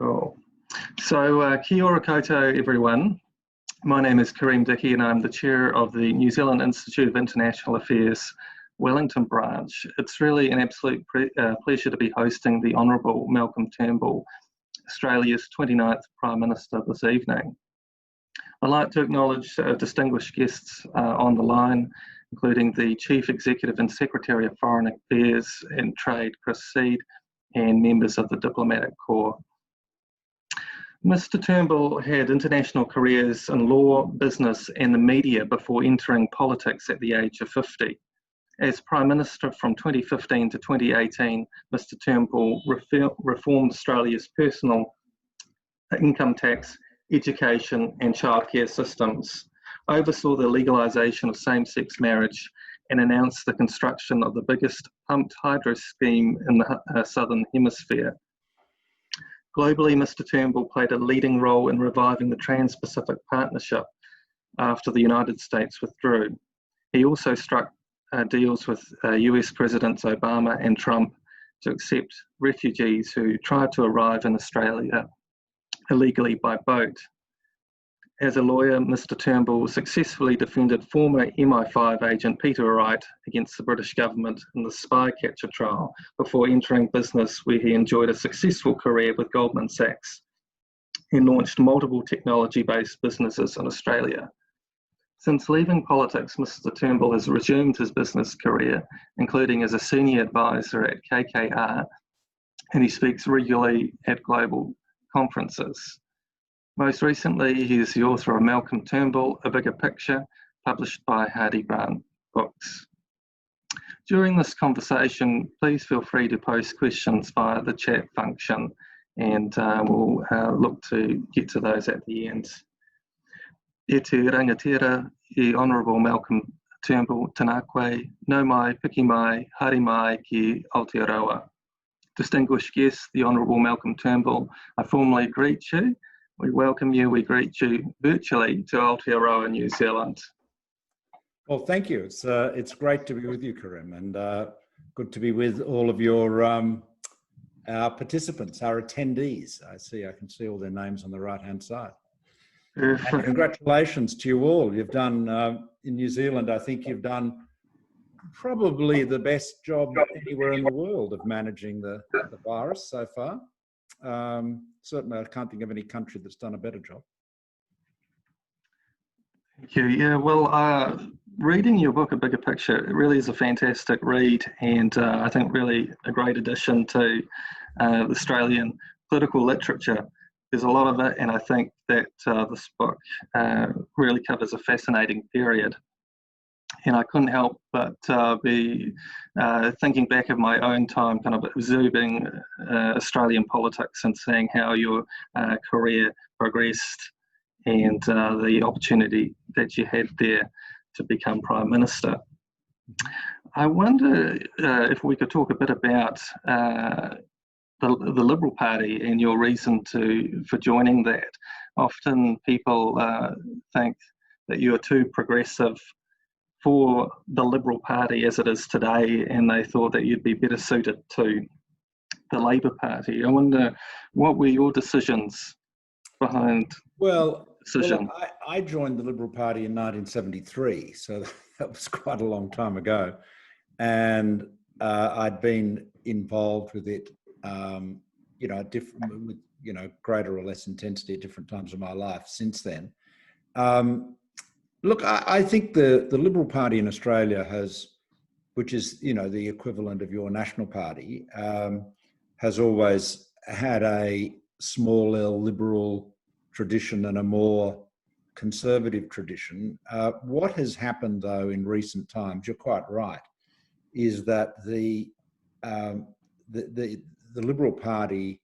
Cool. So, kia ora koutou, everyone. My name is Karim Dickie, and I'm the chair of the New Zealand Institute of International Affairs Wellington branch. It's really an absolute pleasure to be hosting the Honourable Malcolm Turnbull, Australia's 29th Prime Minister, this evening. I'd like to acknowledge distinguished guests on the line, including the Chief Executive and Secretary of Foreign Affairs and Trade, Chris Seed, and members of the Diplomatic Corps. Mr Turnbull had international careers in law, business and the media before entering politics at the age of 50. As Prime Minister from 2015 to 2018, Mr Turnbull reformed Australia's personal income tax, education and childcare systems, oversaw the legalisation of same-sex marriage and announced the construction of the biggest pumped hydro scheme in the Southern Hemisphere. Globally, Mr Turnbull played a leading role in reviving the Trans-Pacific Partnership after the United States withdrew. He also struck deals with US Presidents Obama and Trump to accept refugees who tried to arrive in Australia illegally by boat. As a lawyer, Mr Turnbull successfully defended former MI5 agent Peter Wright against the British government in the Spycatcher trial before entering business, where he enjoyed a successful career with Goldman Sachs and launched multiple technology-based businesses in Australia. Since leaving politics, Mr Turnbull has resumed his business career, including as a senior advisor at KKR, and he speaks regularly at global conferences. Most recently, he is the author of Malcolm Turnbull, A Bigger Picture, published by Hardy Grant Books. During this conversation, please feel free to post questions via the chat function, and we'll look to get to those at the end. E te rangatira I Honourable Malcolm Turnbull tēnā koe, nau mai, piki mai, haere mai ki Aotearoa. Distinguished guests, the Honourable Malcolm Turnbull, I formally greet you. We welcome you, we greet you virtually to Aotearoa, New Zealand. Well, thank you. It's great to be with you, Karim, and good to be with all of your our participants, our attendees. I can see all their names on the right-hand side. And congratulations to you all. You've done, in New Zealand, I think you've done probably the best job anywhere in the world of managing the virus so far. Certainly, I can't think of any country that's done a better job. Thank you. Yeah, well, reading your book, A Bigger Picture, it really is a fantastic read, and I think really a great addition to Australian political literature. There's a lot of it, and I think that this book really covers a fascinating period. And I couldn't help but be thinking back of my own time, kind of observing Australian politics and seeing how your career progressed and the opportunity that you had there to become Prime Minister. I wonder if we could talk a bit about the Liberal Party and your reason for joining that. Often people think that you are too progressive for the Liberal Party as it is today, and they thought that you'd be better suited to the Labour Party. I wonder, what were your decisions behind the decision? Well, I joined the Liberal Party in 1973, so that was quite a long time ago. And I'd been involved with it, with greater or less intensity at different times of my life since then. Look, I think the Liberal Party in Australia which is, the equivalent of your National Party, has always had a small L liberal tradition and a more conservative tradition. What has happened, though, in recent times, you're quite right, is that the Liberal Party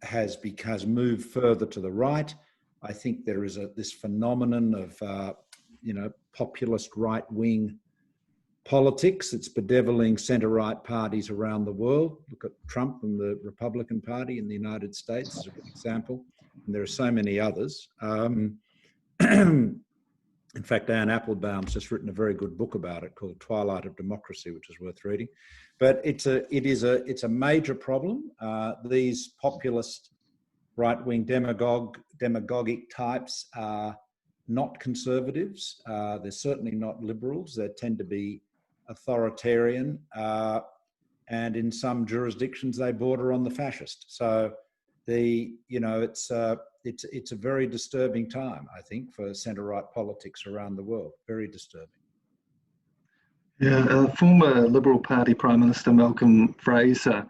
has moved further to the right. I think there is this phenomenon of, populist right-wing politics. It's bedeviling centre-right parties around the world. Look at Trump and the Republican Party in the United States as a good example. And there are so many others. In fact, Anne Applebaum's just written a very good book about it called Twilight of Democracy, which is worth reading. But it's a major problem. These populist right-wing demagogic types are not conservatives. They're certainly not liberals. They tend to be authoritarian, and in some jurisdictions they border on the fascist. So it's a very disturbing time, I think, for centre-right politics around the world. Very disturbing. Yeah, former Liberal Party Prime Minister Malcolm Fraser,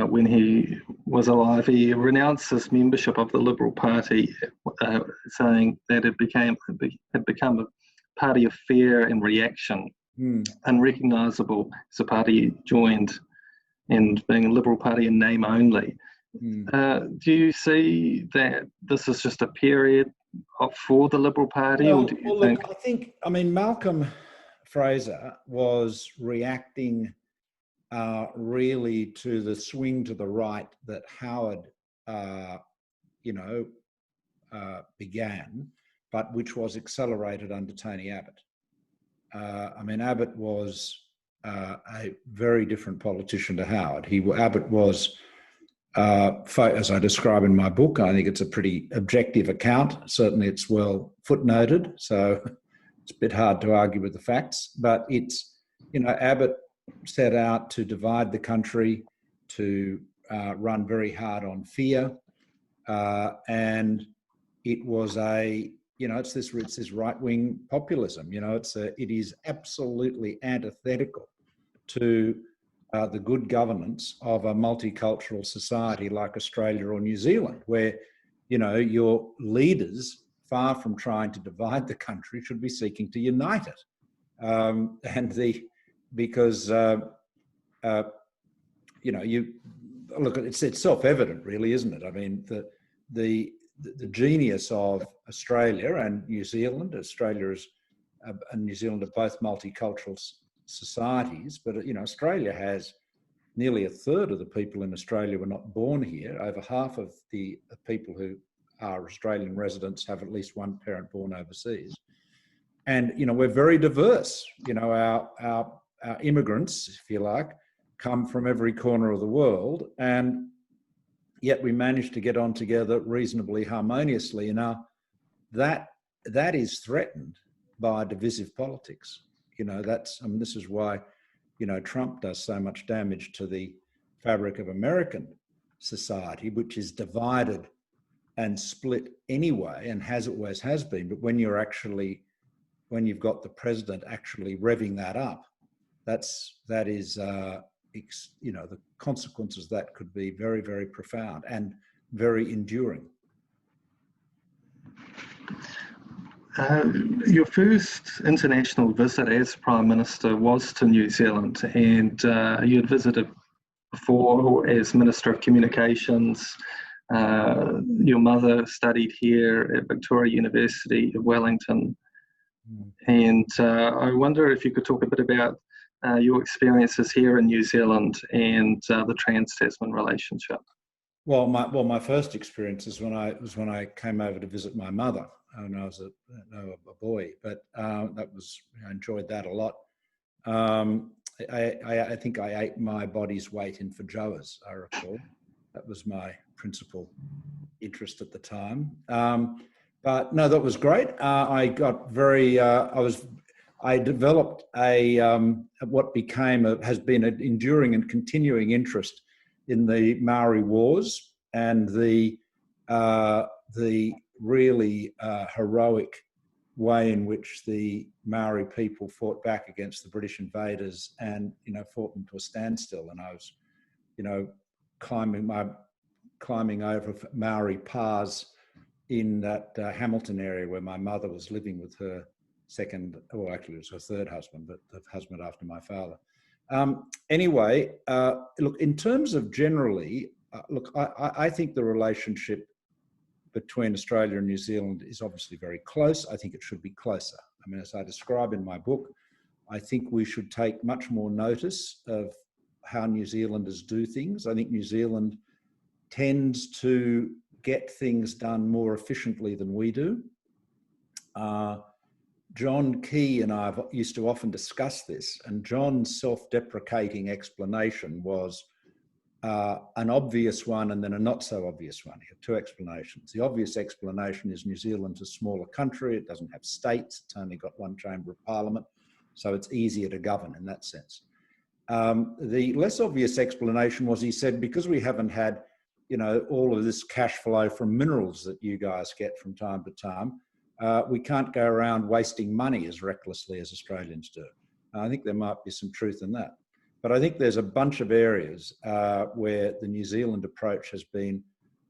when he was alive, he renounced his membership of the Liberal Party, saying that it had become a party of fear and reaction, unrecognisable as a party joined, and being a Liberal Party in name only. Do you see that this is just a period for the Liberal Party, or do you think? Look, I mean, Malcolm Fraser was reacting really to the swing to the right that Howard, began, but which was accelerated under Tony Abbott. I mean, Abbott was a very different politician to Howard. Abbott was, as I describe in my book, I think it's a pretty objective account. Certainly it's well footnoted, so it's a bit hard to argue with the facts, but it's, Abbott set out to divide the country, to run very hard on fear, and it was it's this right-wing populism. It is absolutely antithetical to the good governance of a multicultural society like Australia or New Zealand, where, your leaders, far from trying to divide the country, should be seeking to unite it. It's self-evident, really, isn't it? I mean, the genius of Australia and New Zealand, and New Zealand are both multicultural societies, but Australia has nearly a third of the people in Australia were not born here. Over half of the people who are Australian residents have at least one parent born overseas. And, we're very diverse. Our immigrants, if you like, come from every corner of the world, and yet we managed to get on together reasonably harmoniously. Now, that is threatened by divisive politics. This is why, Trump does so much damage to the fabric of American society, which is divided and split anyway, and always has been. But when you've got the president actually revving that up, the consequences of that could be very, very profound and very enduring. Your first international visit as Prime Minister was to New Zealand, and you had visited before as Minister of Communications. Your mother studied here at Victoria University of Wellington, and I wonder if you could talk a bit about your experiences here in New Zealand and the trans-Tasman relationship. Well, my first experience is when I came over to visit my mother when I was a boy, but I enjoyed that a lot. I think I ate my body's weight in feijoas, I recall. That was my principal interest at the time. But no, that was great. I developed what has been an enduring and continuing interest in the Maori Wars and the really heroic way in which the Maori people fought back against the British invaders and, fought them to a standstill. And I was, climbing over Maori paths in that Hamilton area where my mother was living with her it was her third husband, but the husband after my father. Anyway, look, in terms of generally, I think the relationship between Australia and New Zealand is obviously very close. I think it should be closer. I mean, as I describe in my book, I think we should take much more notice of how New Zealanders do things. I think New Zealand tends to get things done more efficiently than we do. John Key and I used to often discuss this, and John's self-deprecating explanation was an obvious one and then a not so obvious one. He had two explanations. The obvious explanation is New Zealand's a smaller country. It doesn't have states. It's only got one chamber of parliament, so it's easier to govern in that sense. The less obvious explanation was, he said, because we haven't had, you know, all of this cash flow from minerals that you guys get from time to time, we can't go around wasting money as recklessly as Australians do. I think there might be some truth in that. But I think there's a bunch of areas where the New Zealand approach has been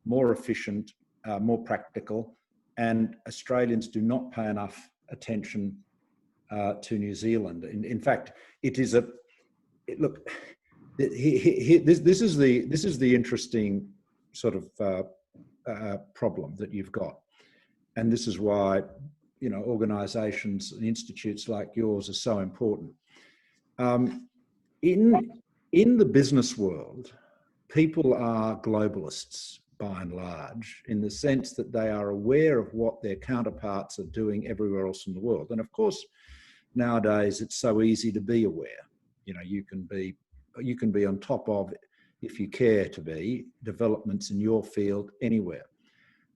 more efficient, more practical, and Australians do not pay enough attention to New Zealand. In fact, it is a look. This is the interesting sort of problem that you've got, and this is why, you know, organisations and institutes like yours are so important. In the business world, people are globalists by and large, in the sense that they are aware of what their counterparts are doing everywhere else in the world. And of course, nowadays it's so easy to be aware. You know, you can be on top of, if you care to be, developments in your field anywhere.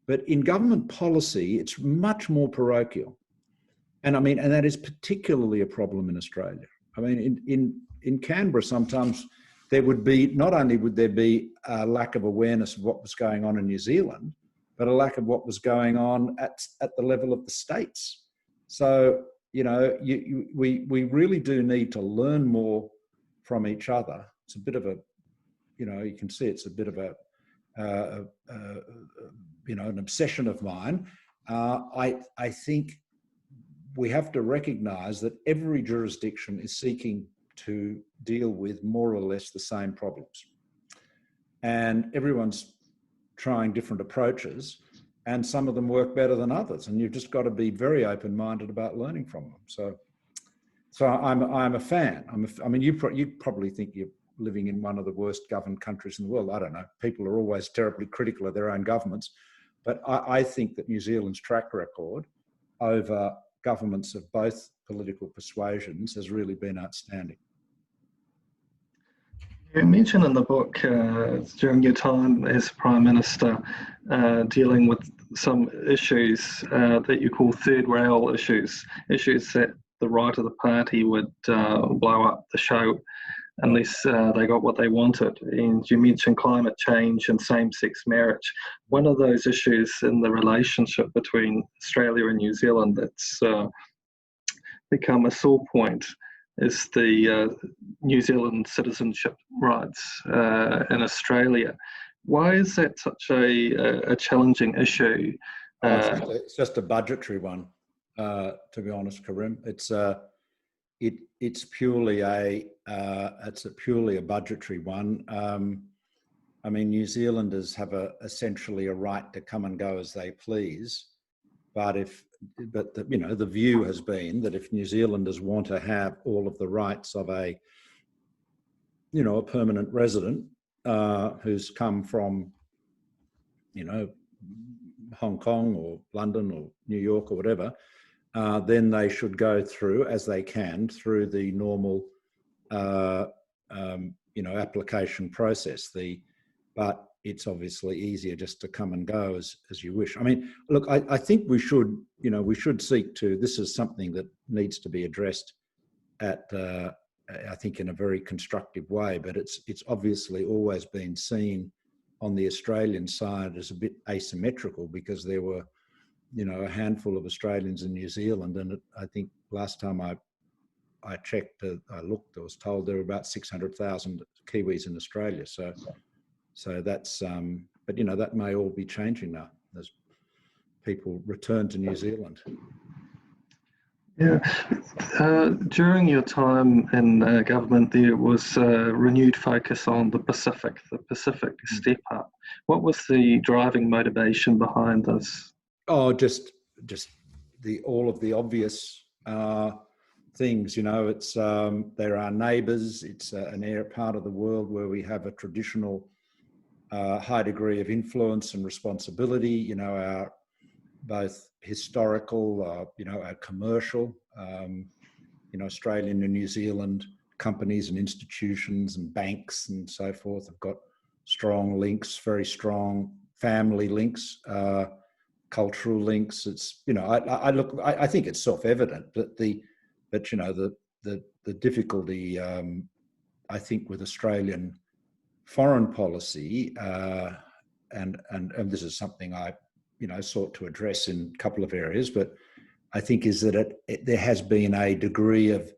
But in government policy, it's much more parochial. And I mean, and that is particularly a problem in Australia. I mean, in Canberra, sometimes there would be, not only would there be a lack of awareness of what was going on in New Zealand, but a lack of what was going on at the level of the states. So, you know, we really do need to learn more from each other. It's a bit of a, you know, you can see it's a bit of a, you know, an obsession of mine. I think we have to recognise that every jurisdiction is seeking to deal with more or less the same problems. And everyone's trying different approaches, and some of them work better than others. And you've just got to be very open-minded about learning from them. So I'm a fan. I mean, you probably think you're living in one of the worst governed countries in the world. I don't know. People are always terribly critical of their own governments. But I think that New Zealand's track record over governments of both political persuasions has really been outstanding. You mentioned in the book during your time as Prime Minister dealing with some issues that you call third rail issues that the right of the party would blow up the show unless they got what they wanted. And you mentioned climate change and same-sex marriage. One of those issues in the relationship between Australia and New Zealand that's become a sore point is the New Zealand citizenship rights in Australia. Why is that such a challenging issue? It's just a budgetary one, to be honest, Karim. It's purely a budgetary one. I mean, New Zealanders have essentially a right to come and go as they please, but the view has been that if New Zealanders want to have all of the rights of a permanent resident who's come from, Hong Kong or London or New York or whatever, then they should go through, as they can, through the normal, application process. But it's obviously easier just to come and go as you wish. I mean, look, I think we should seek to. This is something that needs to be addressed at, I think, in a very constructive way. But it's obviously always been seen on the Australian side as a bit asymmetrical, because there were, a handful of Australians in New Zealand, and I think last time I checked, I looked, I was told there were about 600,000 Kiwis in Australia. So that's, but that may all be changing now as people return to New Zealand. Yeah. During your time in government, there was a renewed focus on the Pacific step up. What was the driving motivation behind this? Oh, just all of the obvious things. It's they're our neighbours. It's an part of the world where we have a traditional high degree of influence and responsibility. both historical, commercial, Australian and New Zealand companies and institutions and banks and so forth have got strong links, very strong family links, cultural links. It's, I think it's self-evident, but the difficulty, I think, with Australian foreign policy, and this is something I, sought to address in a couple of areas, but I think is that there has been a degree of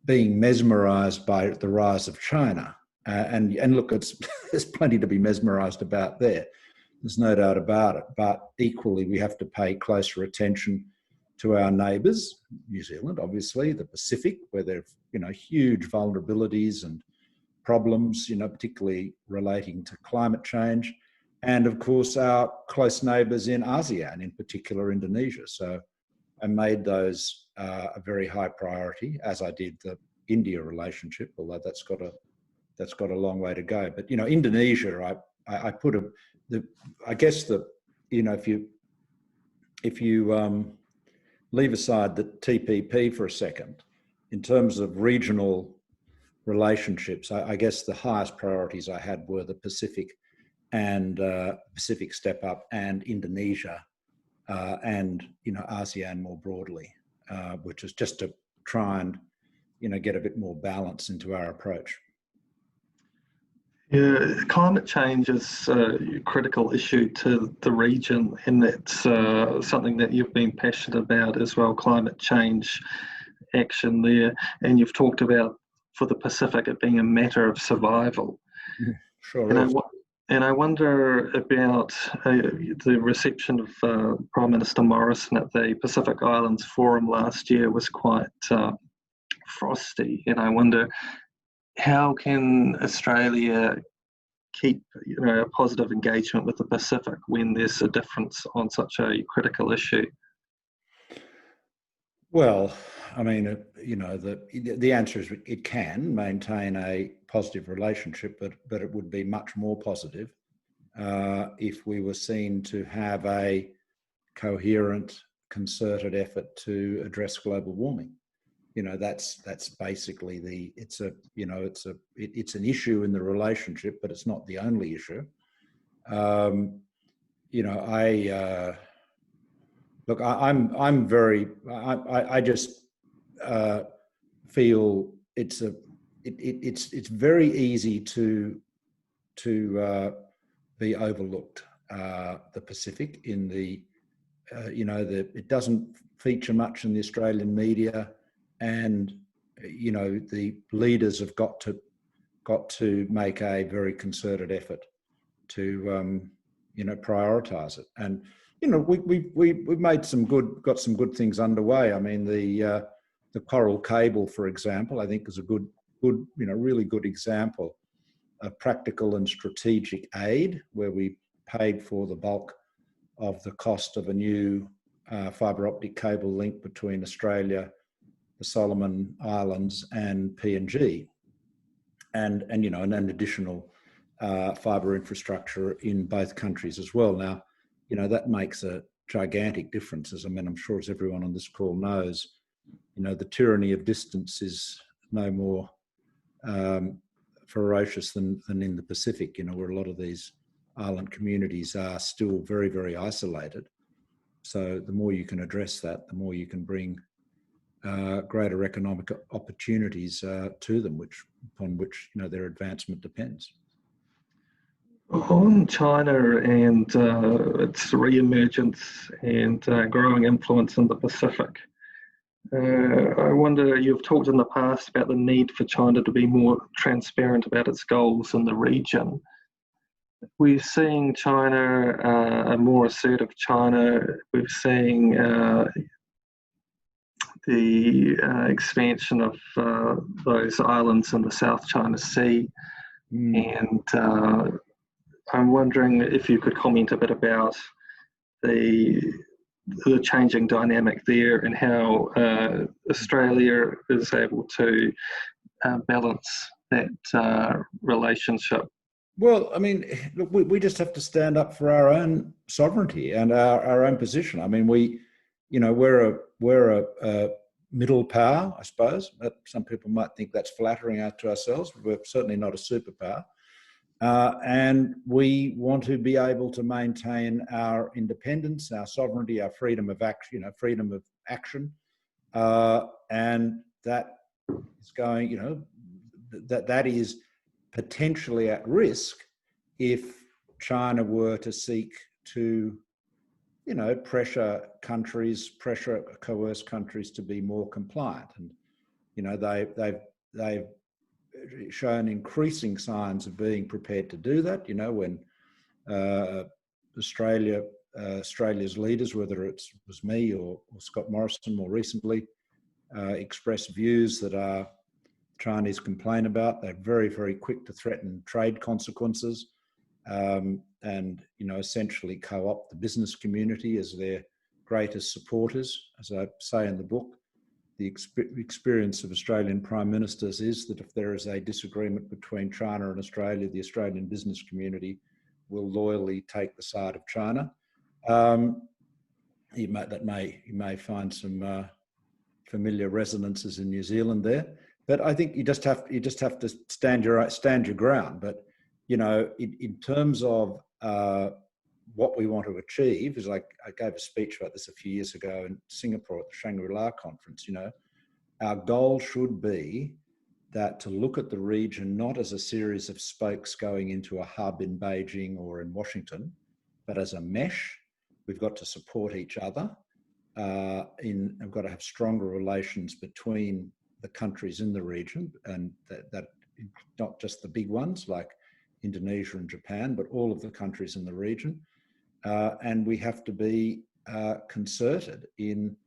being mesmerised by the rise of China. And look, there's plenty to be mesmerised about there. There's no doubt about it. But equally, we have to pay closer attention to our neighbours, New Zealand, obviously, the Pacific, where there are, huge vulnerabilities and problems, particularly relating to climate change. And of course, our close neighbours in ASEAN, in particular Indonesia. So I made those a very high priority, as I did the India relationship, although that's got a long way to go. But Indonesia, I put if you leave aside the TPP for a second, in terms of regional relationships, I guess the highest priorities I had were the Pacific and Pacific Step Up and Indonesia, and ASEAN more broadly, which is just to try and get a bit more balance into our approach. Yeah, climate change is a critical issue to the region, and that's something that you've been passionate about as well, climate change action there. And you've talked about, for the Pacific, it being a matter of survival. Sure. And I wonder about the reception of Prime Minister Morrison at the Pacific Islands Forum last year was quite frosty. And I wonder, how can Australia keep a positive engagement with the Pacific when there's a difference on such a critical issue? Well, I mean, the answer is it can maintain a positive relationship, but it would be much more positive if we were seen to have a coherent, concerted effort to address global warming. That's basically it's an issue in the relationship, but it's not the only issue. I just feel it's very easy to be overlooked. The Pacific in it doesn't feature much in the Australian media, and the leaders have got to make a very concerted effort to prioritise it. And we've got some good things underway. I mean, the coral cable, for example, I think is a good really good example of practical and strategic aid, where we paid for the bulk of the cost of a new fibre optic cable link between Australia, the Solomon Islands, and PNG, and an additional fibre infrastructure in both countries as well. Now, that makes a gigantic difference. I'm sure, as everyone on this call knows, the tyranny of distance is no more ferocious than in the Pacific, where a lot of these island communities are still very, very isolated. So the more you can address that, the more you can bring greater economic opportunities to them, upon which their advancement depends. On China and its re-emergence and growing influence in the Pacific, I wonder, you've talked in the past about the need for China to be more transparent about its goals in the region. We're seeing China, a more assertive China. We're seeing the expansion of those islands in the South China Sea. And I'm wondering if you could comment a bit about the changing dynamic there and how Australia is able to balance that relationship Well, I mean, look, we just have to stand up for our own sovereignty and our own position. I mean, we're a middle power, I suppose. But some people might think that's flattering out to ourselves. But we're certainly not a superpower. And we want to be able to maintain our independence, our sovereignty, our freedom of action, freedom of action. And that is going, that is potentially at risk if China were to seek to, coerce countries to be more compliant. And, they've shown increasing signs of being prepared to do that. When Australia's leaders, whether it was me or Scott Morrison more recently, expressed views that Chinese complain about, they're very, very quick to threaten trade consequences and, essentially co-opt the business community as their greatest supporters. As I say in the book, the experience of Australian Prime Ministers is that if there is a disagreement between China and Australia, the Australian business community will loyally take the side of China. You may find some familiar resonances in New Zealand there, but I think you just have to stand your ground. But in terms of what we want to achieve, is like I gave a speech about this a few years ago in Singapore at the Shangri-La conference. Our goal should be that to look at the region not as a series of spokes going into a hub in Beijing or in Washington, but as a mesh. We've got to support each other. We've got to have stronger relations between the countries in the region, and that not just the big ones like Indonesia and Japan, but all of the countries in the region. And we have to be concerted in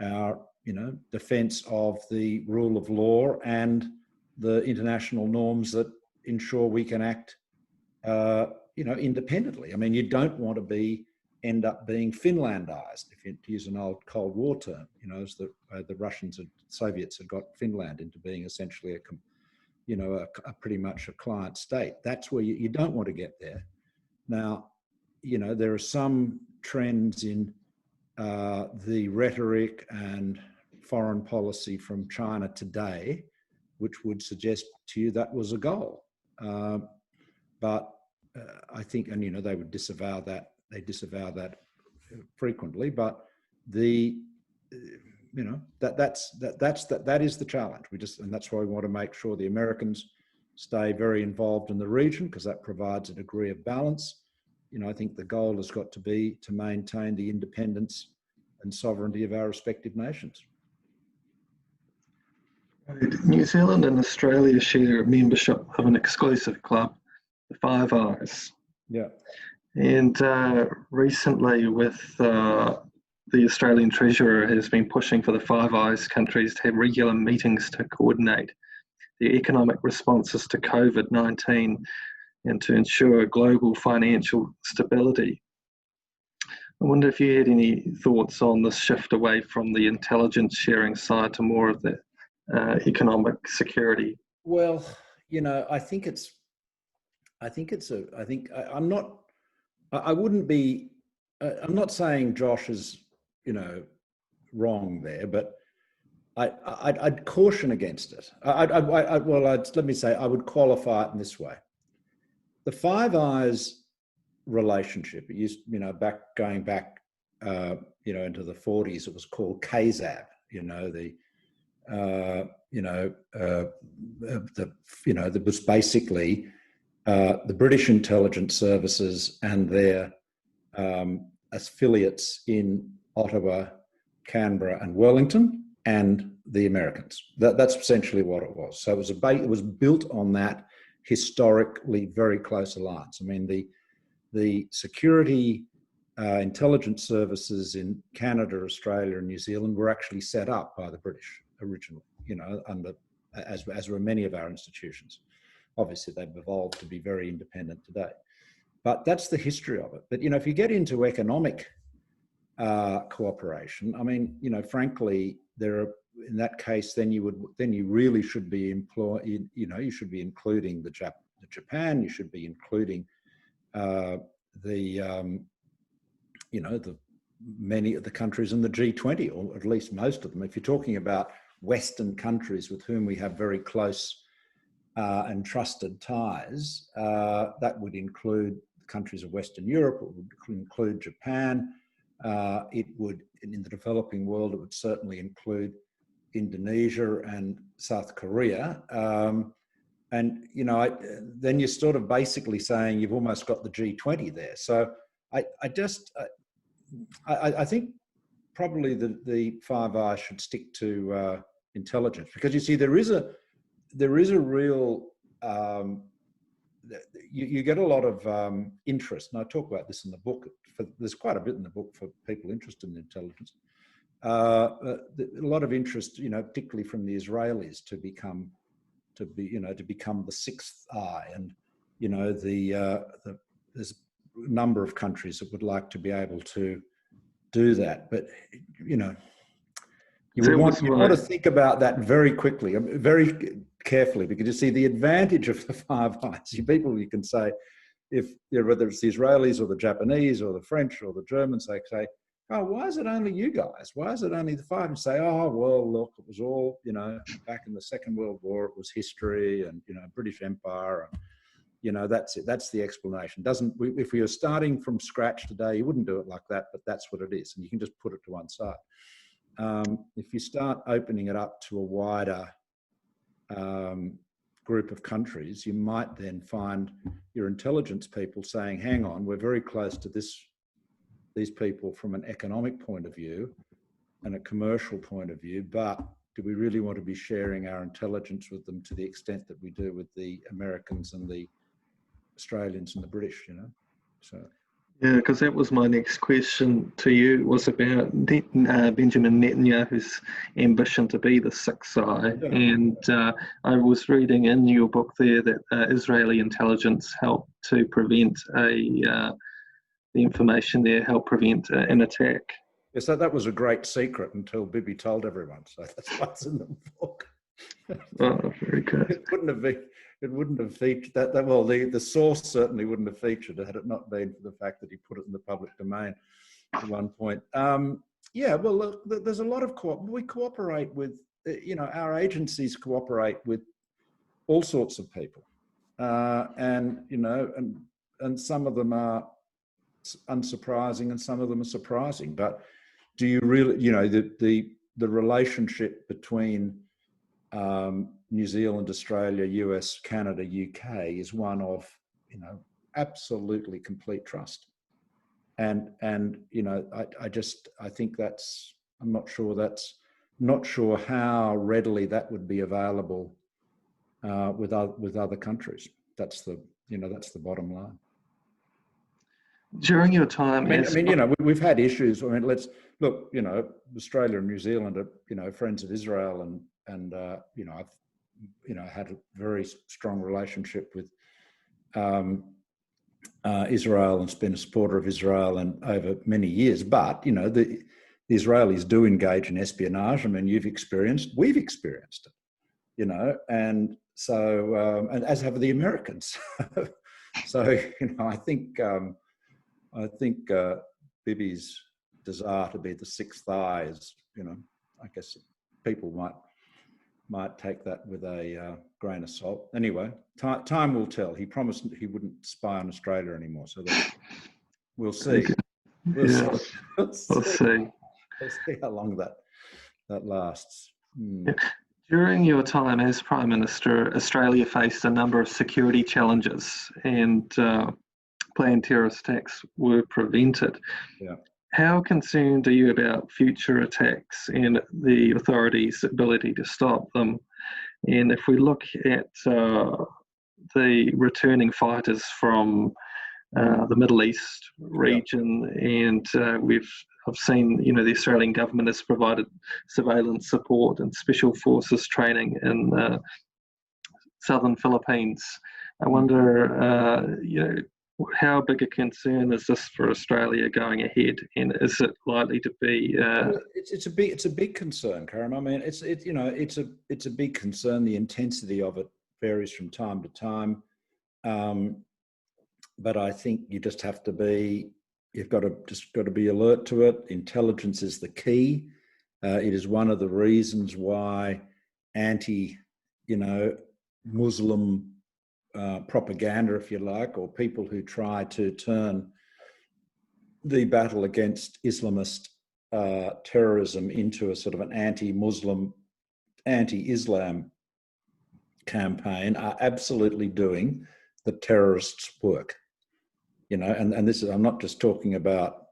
our, defence of the rule of law and the international norms that ensure we can act, independently. I mean, you don't want to end up being Finlandized, if you use an old Cold War term. As the Russians and Soviets had got Finland into being essentially a pretty much a client state. That's where you don't want to get there. Now, there are some trends in the rhetoric and foreign policy from China today, which would suggest to you that was a goal. But I think, and they would disavow that. They disavow that frequently. But that is the challenge. And that's why we want to make sure the Americans stay very involved in the region, because that provides a degree of balance. I think the goal has got to be to maintain the independence and sovereignty of our respective nations. New Zealand and Australia share membership of an exclusive club, the Five Eyes. Yeah. And recently, with the Australian Treasurer has been pushing for the Five Eyes countries to have regular meetings to coordinate the economic responses to COVID-19 and to ensure global financial stability. I wonder if you had any thoughts on this shift away from the intelligence sharing side to more of the economic security. Well, I'm not saying Josh is, wrong there, but I'd caution against it. Let me say, I would qualify it in this way. The Five Eyes relationship, it used, going back, into the 40s, it was called KZAB, that was basically the British intelligence services and their affiliates in Ottawa, Canberra and Wellington, and the Americans. That's essentially what it was. So it was built on that historically very close alliance. I mean, the security intelligence services in Canada, Australia and New Zealand were actually set up by the British originally, as were many of our institutions. Obviously, they've evolved to be very independent today. But that's the history of it. But, if you get into economic cooperation, I mean, frankly, in that case, then you really should be you should be including the Japan. You should be including many of the countries in the G20, or at least most of them. If you're talking about Western countries with whom we have very close and trusted ties, that would include countries of Western Europe, it would include Japan, it would, in the developing world, it would certainly include Indonesia and South Korea. And, then you're sort of basically saying you've almost got the G20 there. So I think probably the Five Eyes should stick to intelligence, because you see there is a real you get a lot of interest, and I talk about this in the book. There's quite a bit in the book for people interested in intelligence. A lot of interest, particularly from the Israelis, to become the sixth eye, and there's a number of countries that would like to be able to do that, but you want to think about that very quickly, very carefully, because you see the advantage of the Five Eyes. You can say, if whether it's the Israelis or the Japanese or the French or the Germans, they say, "Oh, why is it only you guys? Why is it only the five?" And say, "Oh, well, look, it was all back in the Second World War. It was history, and British Empire, and that's it. That's the explanation." If we were starting from scratch today, you wouldn't do it like that, but that's what it is, and you can just put it to one side. If you start opening it up to a wider group of countries, you might then find your intelligence people saying, "Hang on, we're very close to these people from an economic point of view and a commercial point of view, but do we really want to be sharing our intelligence with them to the extent that we do with the Americans and the Australians and the British?" So. Yeah, because that was my next question to you, was about Benjamin Netanyahu's ambition to be the sixth eye. Yeah. And I was reading in your book there that Israeli intelligence helped to prevent the information there helped prevent an attack. Yes, that was a great secret until Bibi told everyone. So that's what's in the book. Oh, very good. It wouldn't have featured that. Well, the source certainly wouldn't have featured it had it not been for the fact that he put it in the public domain at one point. Yeah, well, look, there's a lot of we cooperate with, our agencies cooperate with all sorts of people, and some of them are unsurprising and some of them are surprising. But do you really, the relationship between New Zealand, Australia, US, Canada, UK is one of, absolutely complete trust. And I think I'm not sure how readily that would be available with other countries. That's the bottom line. During your time, we've had issues. Let's look. Australia and New Zealand are, friends of Israel, and I've had a very strong relationship with Israel and been a supporter of Israel and over many years. But the Israelis do engage in espionage. We've experienced it. And so and as have the Americans. So I think Bibi's desire to be the sixth eye is, I guess people might take that with a grain of salt. Anyway, time will tell. He promised he wouldn't spy on Australia anymore, so we'll see. We'll see how long that lasts. Yeah. During your time as Prime Minister, Australia faced a number of security challenges, and planned terrorist attacks were prevented. Yeah. How concerned are you about future attacks and the authorities' ability to stop them? And if we look at the returning fighters from the Middle East region, and I've seen, the Australian government has provided surveillance support and special forces training in southern Philippines. I wonder, how big a concern is this for Australia going ahead, and is it likely to be? It's a big concern, Karim. It's a big concern. The intensity of it varies from time to time. But I think you just have to be, you've got to be alert to it. Intelligence is the key. It is one of the reasons why Muslim propaganda, if you like, or people who try to turn the battle against Islamist terrorism into a sort of an anti-Muslim, anti-Islam campaign are absolutely doing the terrorists' work. And this is, I'm not just talking about,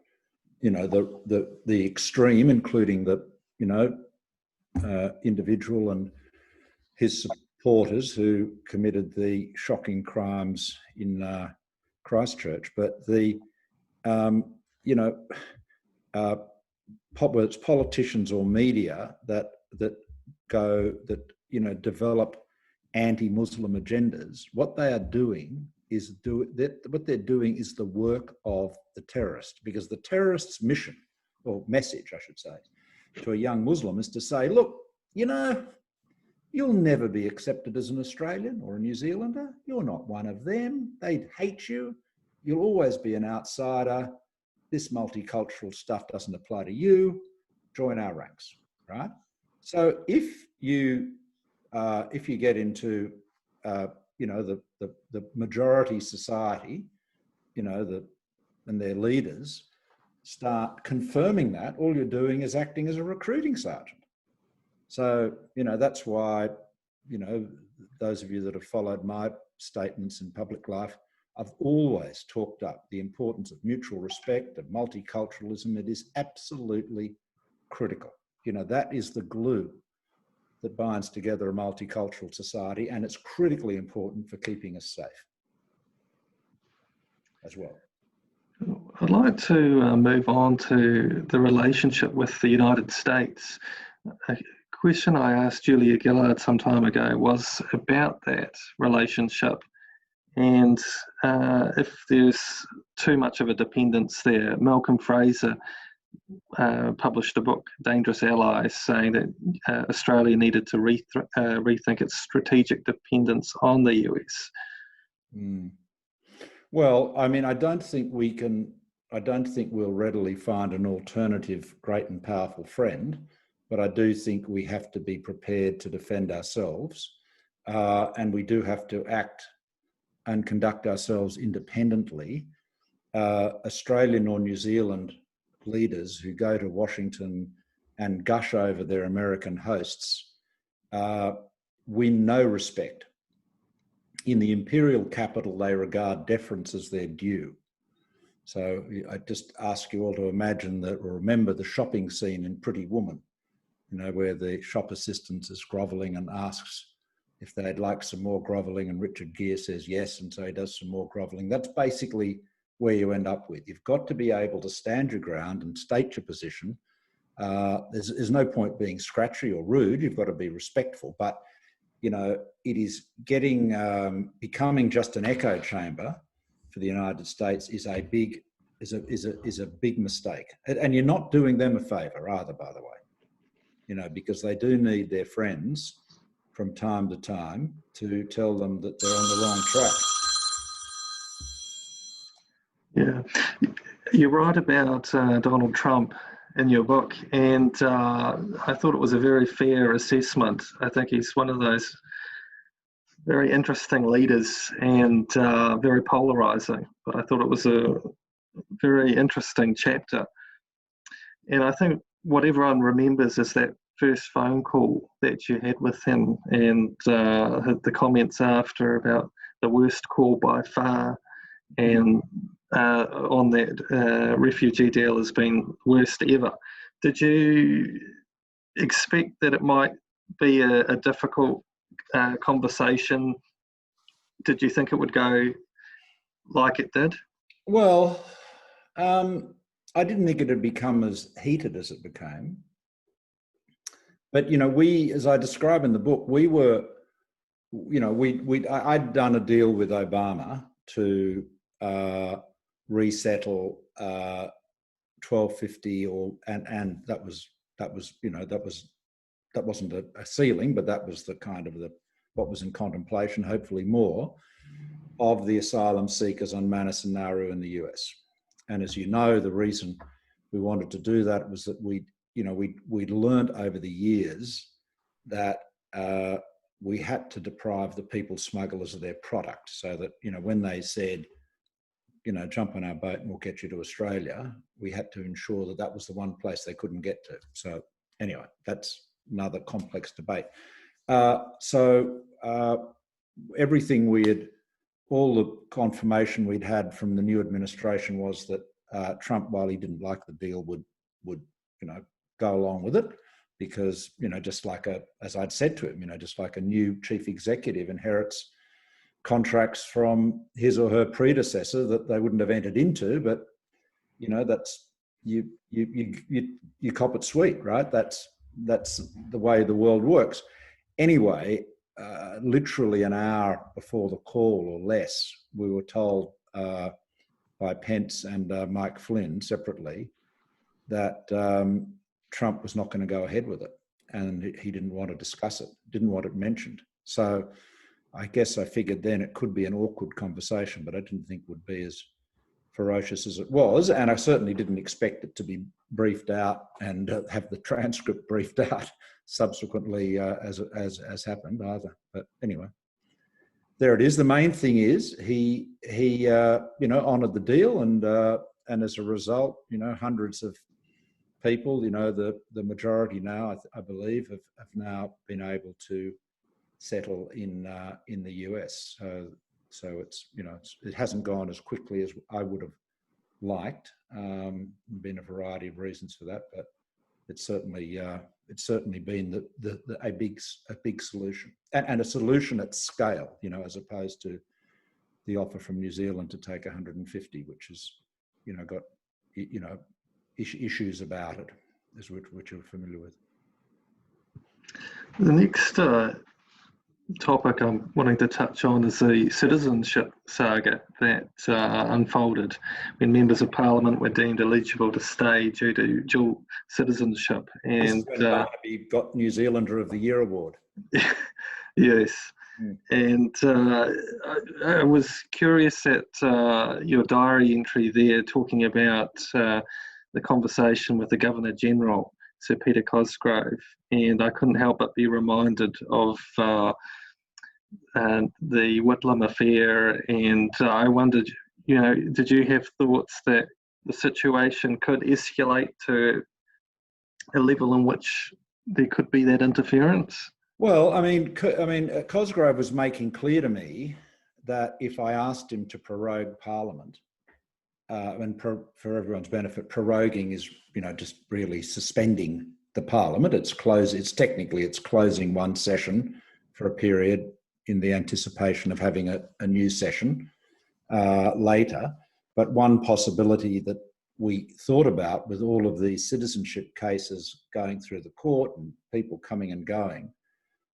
the extreme, including the, individual and his supporters who committed the shocking crimes in Christchurch, but the, whether it's politicians or media that develop anti-Muslim agendas, what they are doing is what they're doing is the work of the terrorist, because the terrorist's mission, or message, I should say, to a young Muslim is to say, look, you'll never be accepted as an Australian or a New Zealander. You're not one of them. They'd hate you. You'll always be an outsider. This multicultural stuff doesn't apply to you. Join our ranks, right? So if you get into the majority society, and their leaders start confirming that, all you're doing is acting as a recruiting sergeant. So, that's why, those of you that have followed my statements in public life, I've always talked up the importance of mutual respect, of multiculturalism. It is absolutely critical. That is the glue that binds together a multicultural society, and it's critically important for keeping us safe as well. I'd like to move on to the relationship with the United States. A question I asked Julia Gillard some time ago was about that relationship, and if there's too much of a dependence there. Malcolm Fraser published a book, Dangerous Allies, saying that Australia needed to rethink its strategic dependence on the US. Well, I mean, I don't think we'll readily find an alternative great and powerful friend, but I do think we have to be prepared to defend ourselves, and we do have to act and conduct ourselves independently. Australian or New Zealand leaders who go to Washington and gush over their American hosts win no respect. In the imperial capital, they regard deference as their due. So I just ask you all to imagine that, or remember the shopping scene in Pretty Woman, where the shop assistant is grovelling and asks if they'd like some more grovelling, and Richard Gere says yes, and so he does some more grovelling. That's basically where you end up with. You've got to be able to stand your ground and state your position. There's no point being scratchy or rude. You've got to be respectful, but it is becoming just an echo chamber for the United States is a big mistake, and you're not doing them a favour either, by the way. Because they do need their friends from time to time to tell them that they're on the wrong track. Yeah, you write about Donald Trump in your book, and I thought it was a very fair assessment. I think he's one of those very interesting leaders and very polarising, but I thought it was a very interesting chapter. And I think what everyone remembers is that first phone call that you had with him, and the comments after about the worst call by far, and on that refugee deal has been worst ever. Did you expect that it might be a difficult conversation? Did you think it would go like it did? Well, I didn't think it had become as heated as it became. But, we, as I describe in the book, we were, I'd done a deal with Obama to resettle 1250, and that wasn't a ceiling, but that was the kind of what was in contemplation, hopefully more. of the asylum seekers on Manus and Nauru in the US. And as you know, the reason we wanted to do that was that we'd learned over the years that we had to deprive the people smugglers of their product, so that, when they said, jump on our boat and we'll get you to Australia, we had to ensure that that was the one place they couldn't get to. So anyway, that's another complex debate. Everything all the confirmation we'd had from the new administration was that Trump, while he didn't like the deal, would go along with it, because, just like as I'd said to him, just like a new chief executive inherits contracts from his or her predecessor that they wouldn't have entered into, but that's you cop it sweet, right? That's the way the world works. Anyway, literally an hour before the call or less, we were told by Pence and Mike Flynn separately that Trump was not going to go ahead with it, and he didn't want to discuss it, didn't want it mentioned. So I guess I figured then it could be an awkward conversation, but I didn't think it would be as ferocious as it was, and I certainly didn't expect it to be briefed out and have the transcript briefed out subsequently as happened either. But anyway, there it is. The main thing is he honoured the deal, and as a result, hundreds of people, the majority now, I believe, have now been able to settle in the US. So it's it hasn't gone as quickly as I would have liked. Been a variety of reasons for that, but it's certainly been a big solution, and a solution at scale, as opposed to the offer from New Zealand to take 150, which has got issues about it, which you're familiar with. The next topic I'm wanting to touch on is the citizenship saga that unfolded when members of Parliament were deemed eligible to stay due to dual citizenship. And this is when Barnaby got New Zealander of the Year award. Yes. And I was curious at your diary entry there, talking about the conversation with the Governor-General, Sir Peter Cosgrove, and I couldn't help but be reminded of the Whitlam affair, and I wondered, did you have thoughts that the situation could escalate to a level in which there could be that interference? Well, Cosgrove was making clear to me that if I asked him to prorogue Parliament, and for everyone's benefit, proroguing is, just really suspending the Parliament. It's closing one session for a period in the anticipation of having a new session later. But one possibility that we thought about, with all of these citizenship cases going through the court and people coming and going,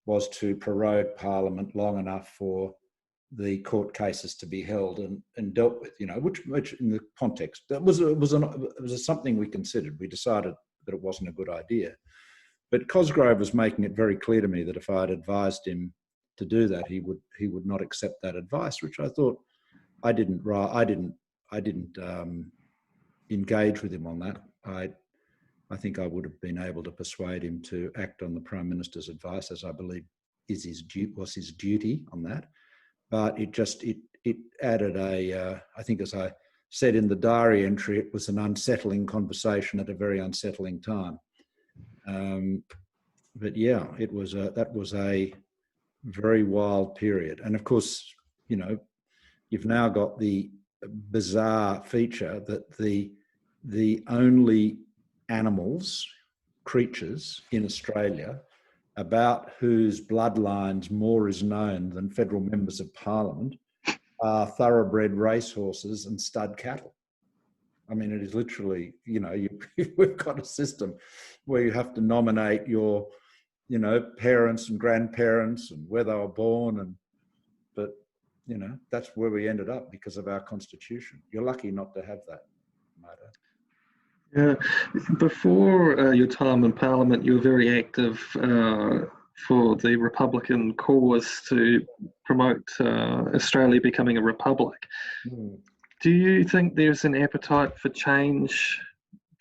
was to prorogue Parliament long enough for the court cases to be held and dealt with, which in the context, that was something we considered. We decided that it wasn't a good idea. But Cosgrove was making it very clear to me that if I had advised him to do that, he would not accept that advice, which I thought I didn't engage with him on that. I think I would have been able to persuade him to act on the Prime Minister's advice, as I believe was his duty on that. But it added I think, as I said in the diary entry, it was an unsettling conversation at a very unsettling time. But yeah, that was a very wild period. And of course, you've now got the bizarre feature that the only creatures in Australia about whose bloodlines more is known than federal members of Parliament are thoroughbred racehorses and stud cattle. I mean, it is literally, we've got a system where you have to nominate your, parents and grandparents and where they were born, but that's where we ended up because of our constitution. You're lucky not to have that, Marta. Yeah. Before your time in Parliament, you were very active for the Republican cause to promote Australia becoming a republic. Mm. Do you think there's an appetite for change?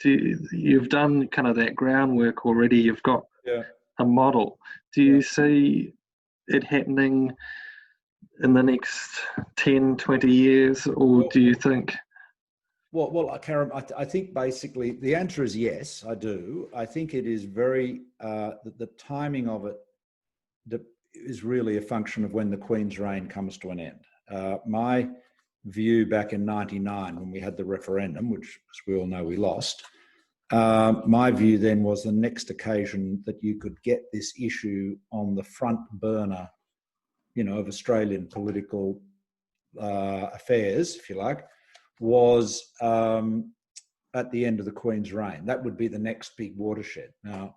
You've done kind of that groundwork already, you've got a model. Do you see it happening in the next 10, 20 years, or do you think? Well, Karim, I think basically the answer is yes, I do. I think it is very, the timing of it is really a function of when the Queen's reign comes to an end. My view back in '99, when we had the referendum, which as we all know we lost, my view then was the next occasion that you could get this issue on the front burner, of Australian political affairs, if you like, was at the end of the Queen's reign. That would be the next big watershed. Now,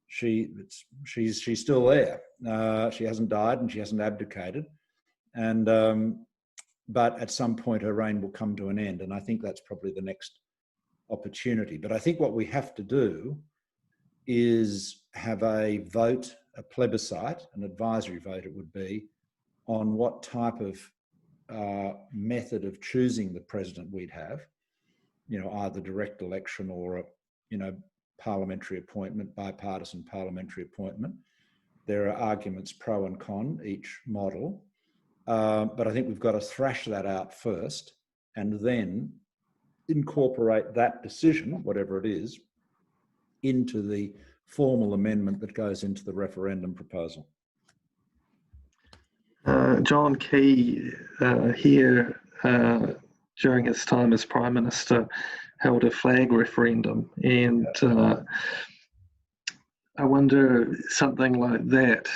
she's still there. She hasn't died and she hasn't abdicated, and but at some point her reign will come to an end, and I think that's probably the next opportunity. But I think what we have to do is have a vote, a plebiscite, an advisory vote it would be, on what type of method of choosing the president we'd have, either direct election or a, parliamentary appointment, bipartisan parliamentary appointment. There are arguments pro and con each model, but I think we've got to thrash that out first and then incorporate that decision, whatever it is, into the formal amendment that goes into the referendum proposal. John Key here, during his time as Prime Minister, held a flag referendum, and I wonder something like that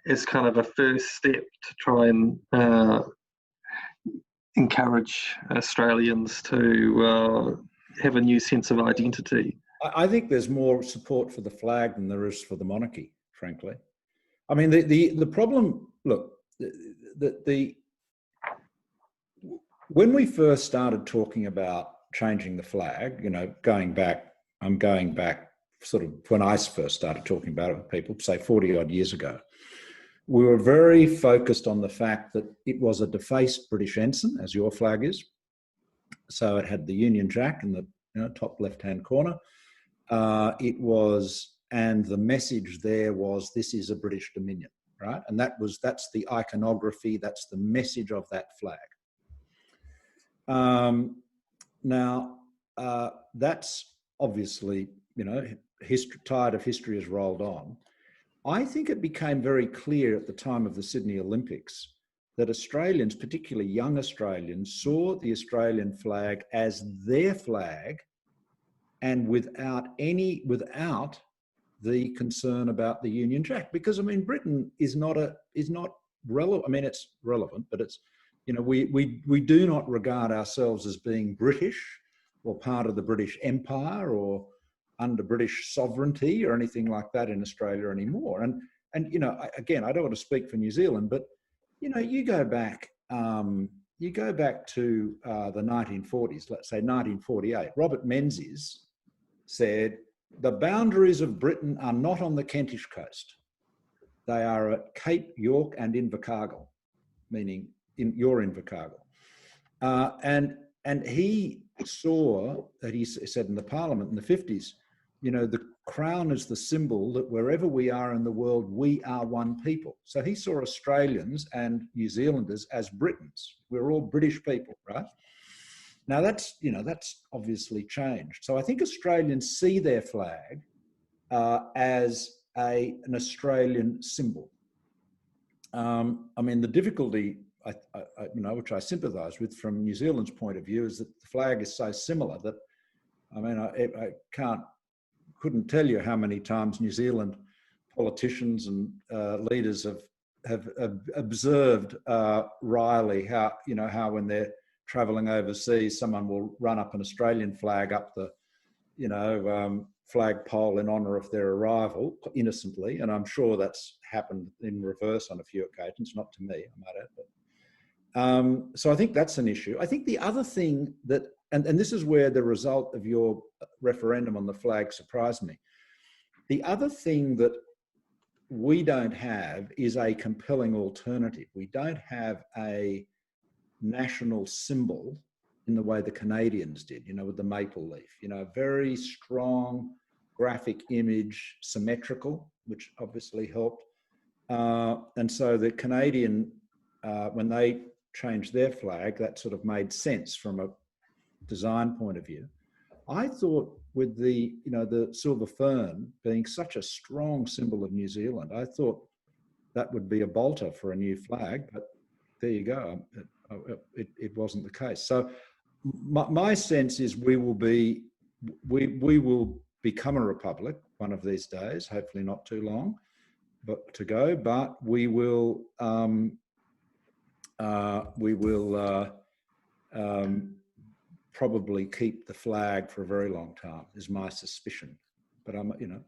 is kind of a first step to try and encourage Australians to have a new sense of identity. I think there's more support for the flag than there is for the monarchy, frankly. I mean, the problem, look, when we first started talking about changing the flag, I'm going back sort of when I first started talking about it with people, say 40 odd years ago, we were very focused on the fact that it was a defaced British ensign, as your flag is. So it had the Union Jack in the top left-hand corner. And the message there was, this is a British Dominion, right? And that's the iconography, that's the message of that flag. Now, that's obviously, tide of history has rolled on. I think it became very clear at the time of the Sydney Olympics that Australians, particularly young Australians, saw the Australian flag as their flag, and without the concern about the Union Jack. Because, I mean, Britain is not relevant. I mean, it's relevant, but it's, we do not regard ourselves as being British or part of the British Empire or under British sovereignty or anything like that in Australia anymore. And again, I don't want to speak for New Zealand, but you go back to the 1940s, let's say 1948. Robert Menzies said, the boundaries of Britain are not on the Kentish coast. They are at Cape York and Invercargill, meaning you're Invercargill. And he saw that, he said in the Parliament in the 50s, the crown is the symbol that wherever we are in the world, we are one people. So he saw Australians and New Zealanders as Britons. We're all British people, right? Now that's obviously changed. So I think Australians see their flag as an Australian symbol. I mean, the difficulty, which I sympathise with from New Zealand's point of view, is that the flag is so similar that, I mean, I couldn't tell you how many times New Zealand politicians and leaders have observed wryly how when they're travelling overseas, someone will run up an Australian flag up the, flagpole in honour of their arrival, innocently. And I'm sure that's happened in reverse on a few occasions, not to me, I might add. But, so I think that's an issue. I think the other thing that, and this is where the result of your referendum on the flag surprised me. The other thing that we don't have is a compelling alternative. We don't have a national symbol in the way the Canadians did, you know, with the maple leaf, you know, very strong graphic image, symmetrical, which obviously helped. And so the Canadian, when they changed their flag, that sort of made sense from a design point of view. I thought with the, you know, the silver fern being such a strong symbol of New Zealand, I thought that would be a bolter for a new flag, but there you go. It wasn't the case. So my sense is we will become a republic one of these days, hopefully not too long to go, but we will probably keep the flag for a very long time, is my suspicion. But you know,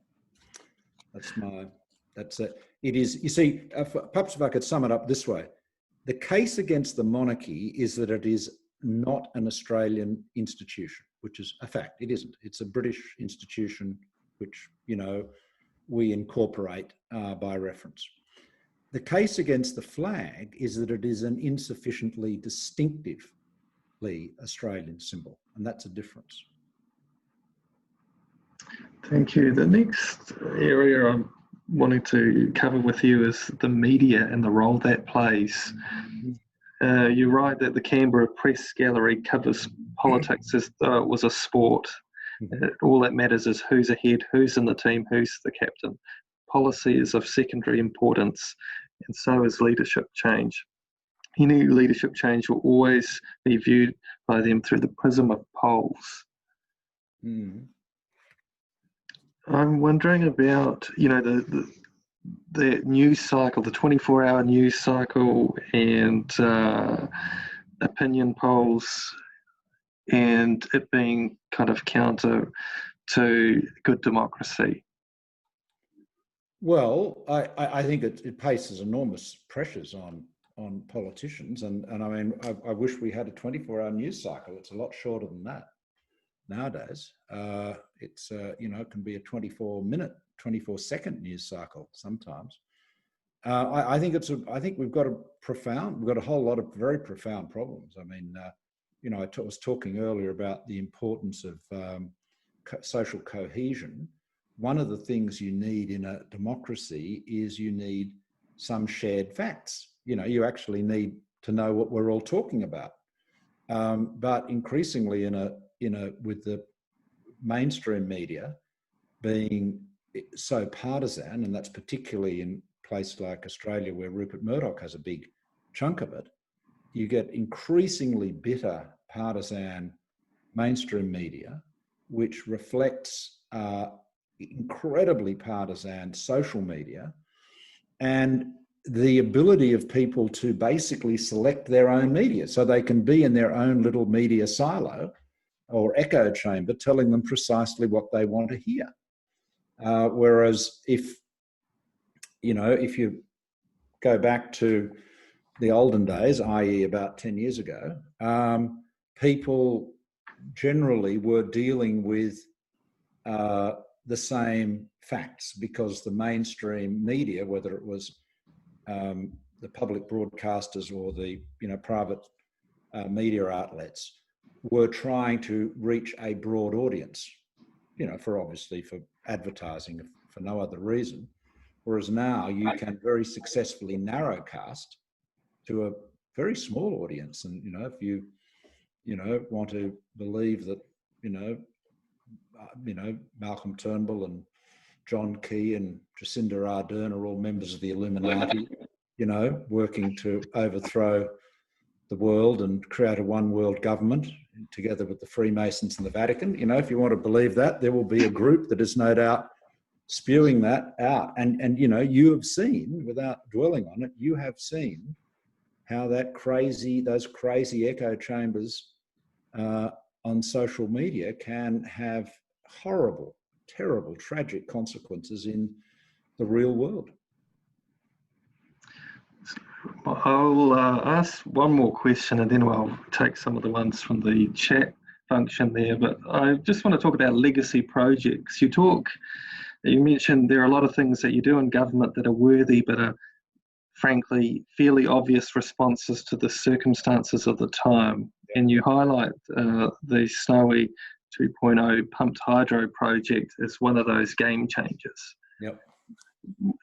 that's it. It is, you see, perhaps if I could sum it up this way, the case against the monarchy is that it is not an Australian institution, which is a fact. It isn't. It's a British institution, which, you know, we incorporate by reference. The case against the flag is that it is an insufficiently distinctively Australian symbol, and that's a difference. Thank you. The next area I'm wanting to cover with you is the media and the role that plays. You write that the Canberra Press Gallery covers politics as though it was a sport. All that matters is who's ahead, who's in the team, who's the captain. Policy is of secondary importance, and so is leadership change. Any leadership change will always be viewed by them through the prism of polls. I'm wondering about, you know, the news cycle, the 24-hour news cycle, and opinion polls, and it being kind of counter to good democracy. Well, I think it places enormous pressures on politicians, and I mean, I wish we had a 24-hour news cycle. It's a lot shorter than that nowadays. It's you know, it can be a 24-minute, 24-second news cycle sometimes. I think we've got a whole lot of very profound problems. I mean, you know, I was talking earlier about the importance of social cohesion. One of the things you need in a democracy is you need some shared facts. You know, you actually need to know what we're all talking about. But increasingly with the mainstream media being so partisan, and that's particularly in places like Australia where Rupert Murdoch has a big chunk of it, you get increasingly bitter partisan mainstream media, which reflects incredibly partisan social media, and the ability of people to basically select their own media so they can be in their own little media silo or echo chamber telling them precisely what they want to hear. Whereas if you go back to the olden days, i.e. about 10 years ago, people generally were dealing with the same facts because the mainstream media, whether it was the public broadcasters or the private media outlets, were trying to reach a broad audience, for advertising, for no other reason. Whereas now you can very successfully narrowcast to a very small audience. And, if you, want to believe that, Malcolm Turnbull and John Key and Jacinda Ardern are all members of the Illuminati, working to overthrow the world and create a one world government together with the Freemasons and the Vatican. If you want to believe that, there will be a group that is no doubt spewing that out. And you have seen, without dwelling on it, you have seen how those crazy echo chambers on social media can have horrible, terrible, tragic consequences in the real world. I'll ask one more question and then I'll take some of the ones from the chat function there. But I just want to talk about legacy projects. You talk You mentioned there are a lot of things that you do in government that are worthy, but are frankly fairly obvious responses to the circumstances of the time. And you highlight the Snowy 2.0 pumped hydro project as one of those game changers. Yep.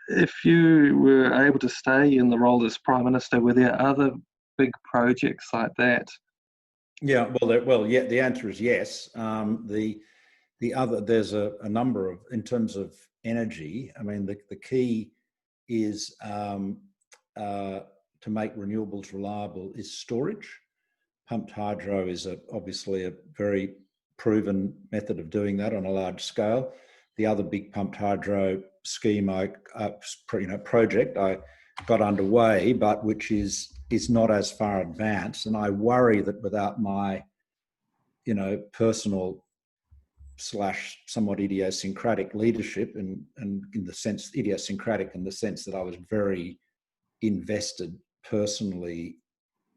If you were able to stay in the role as Prime Minister, were there other big projects like that? Yeah, yeah. The answer is yes. The other, there's a number of, in terms of energy. I mean, the key is to make renewables reliable is storage. Pumped hydro is obviously a very proven method of doing that on a large scale. The other big pumped hydro scheme, project I got underway, but which is not as far advanced. And I worry that without my, personal / somewhat idiosyncratic leadership, and in the sense idiosyncratic in the sense that I was very invested personally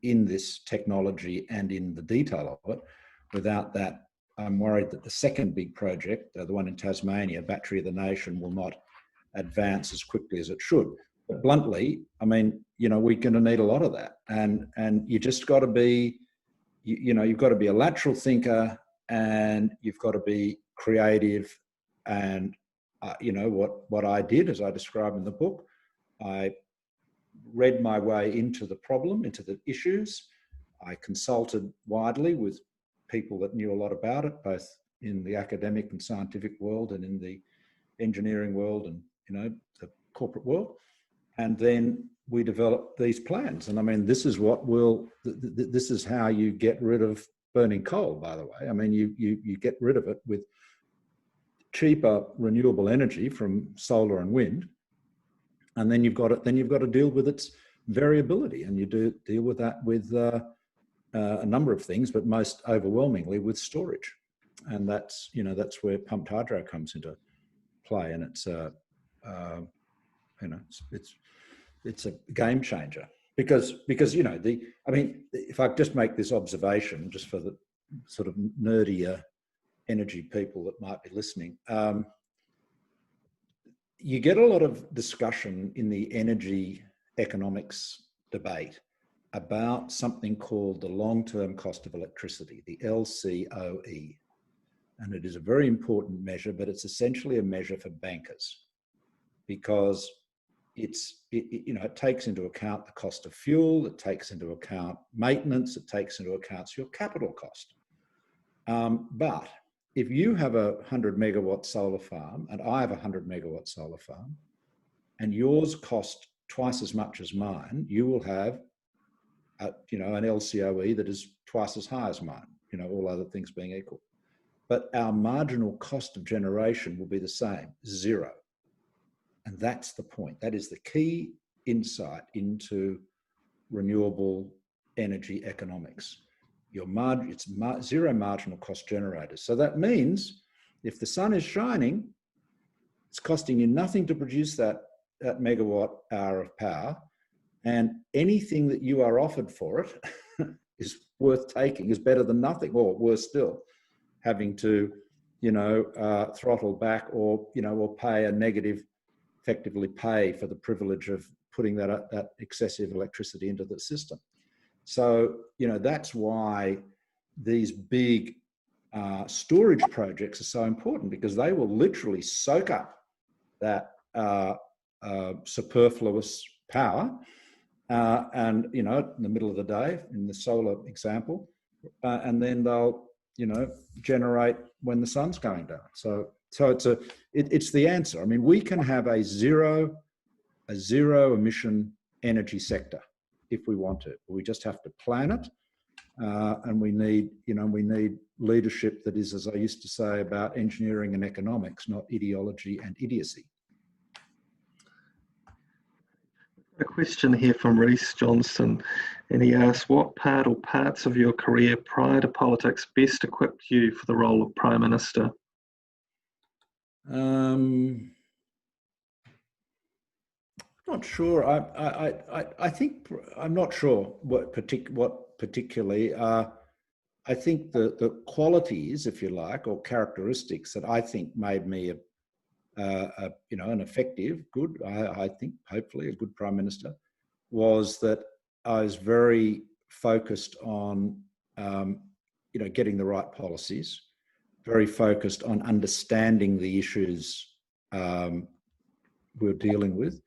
in this technology and in the detail of it. Without that, I'm worried that the second big project, the one in Tasmania, Battery of the Nation, will not advance as quickly as it should. But bluntly, I mean, we're going to need a lot of that, and you just got to be, you've got to be a lateral thinker, and you've got to be creative. And what I did, as I describe in the book, I read my way into the problem, into the issues. I consulted widely with people that knew a lot about it, both in the academic and scientific world and in the engineering world and, the corporate world. And then we developed these plans. And I mean, this is this is how you get rid of burning coal, by the way. I mean, you get rid of it with cheaper renewable energy from solar and wind. And then you've got to deal with its variability, and you do deal with that with a number of things, but most overwhelmingly with storage. And that's where pumped hydro comes into play, and it's a game changer because if I just make this observation, just for the sort of nerdier energy people that might be listening. You get a lot of discussion in the energy economics debate about something called the long-term cost of electricity, the LCOE. And it is a very important measure, but it's essentially a measure for bankers because it takes into account the cost of fuel, it takes into account maintenance, it takes into account your capital cost. But if you have a 100 megawatt solar farm and I have a 100 megawatt solar farm and yours cost twice as much as mine, you will have an LCOE that is twice as high as mine, all other things being equal. But our marginal cost of generation will be the same, zero. And that's the point. That is the key insight into renewable energy economics. It's zero marginal cost generators. So that means if the sun is shining, it's costing you nothing to produce that megawatt hour of power, and anything that you are offered for it is worth taking, is better than nothing, or worse still, having to, throttle back or pay a negative, effectively pay for the privilege of putting that excessive electricity into the system. So, that's why these big storage projects are so important, because they will literally soak up that superfluous power and, in the middle of the day, in the solar example, and then they'll, generate when the sun's going down. So it's the answer. I mean, we can have a zero emission energy sector if we want to. We just have to plan it, and we need leadership that is, as I used to say, about engineering and economics, not ideology and idiocy. A question here from Reese Johnson, and he asks, what part or parts of your career prior to politics best equipped you for the role of Prime Minister? Not sure. I think I'm not sure what particularly. I think the qualities, if you like, or characteristics that I think made me an effective, good, I think, hopefully a good Prime Minister, was that I was very focused on, getting the right policies, very focused on understanding the issues we're dealing with,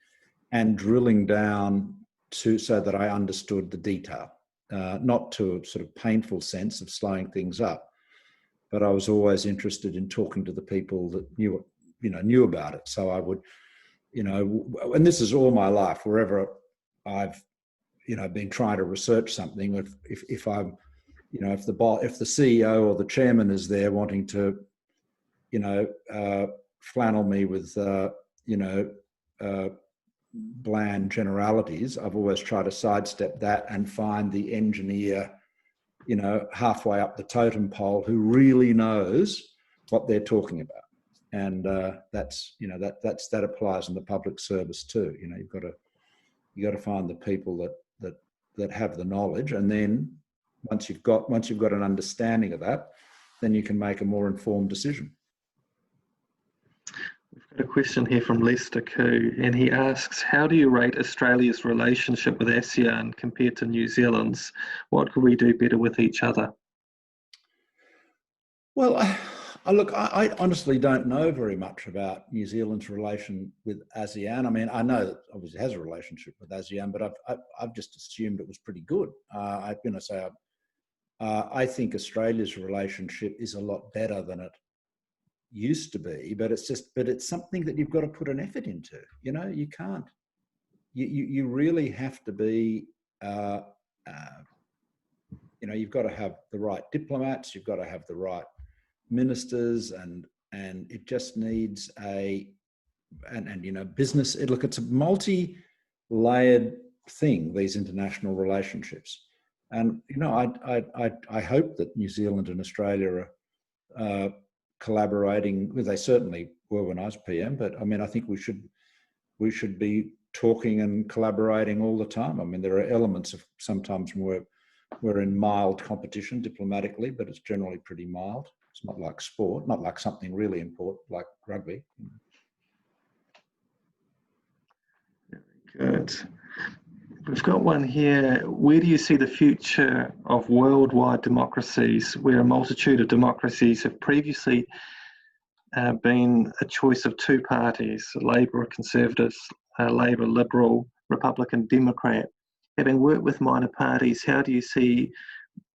and drilling down so that I understood the detail, not to a sort of painful sense of slowing things up, but I was always interested in talking to the people that knew about it. So I would, and this is all my life, wherever I've, been trying to research something, if I'm, if the CEO or the chairman is there wanting to, flannel me with, bland generalities, I've always tried to sidestep that and find the engineer, halfway up the totem pole who really knows what they're talking about. And that applies in the public service too. You've got to find the people that have the knowledge, and then once you've got an understanding of that, then you can make a more informed decision. We've got a question here from Lester Koo, and he asks, how do you rate Australia's relationship with ASEAN compared to New Zealand's? What could we do better with each other? Well, I honestly don't know very much about New Zealand's relation with ASEAN. I mean, I know that obviously it has a relationship with ASEAN, but I've just assumed it was pretty good. I'm going to say I think Australia's relationship is a lot better than it used to be, but it's something that you've got to put an effort into. You can't. You really have to be. You've got to have the right diplomats. You've got to have the right ministers, and it just needs business. It's a multi-layered thing, these international relationships, and I hope that New Zealand and Australia are collaborating. Well, they certainly were when I was PM, but I mean, I think we should be talking and collaborating all the time. I mean, there are elements of sometimes we're in mild competition diplomatically, but it's generally pretty mild. It's not like sport, not like something really important like rugby. Very good. We've got one here. Where do you see the future of worldwide democracies, where a multitude of democracies have previously been a choice of two parties, Labour, Conservatives, Labour, Liberal, Republican, Democrat? Having worked with minor parties, how do you see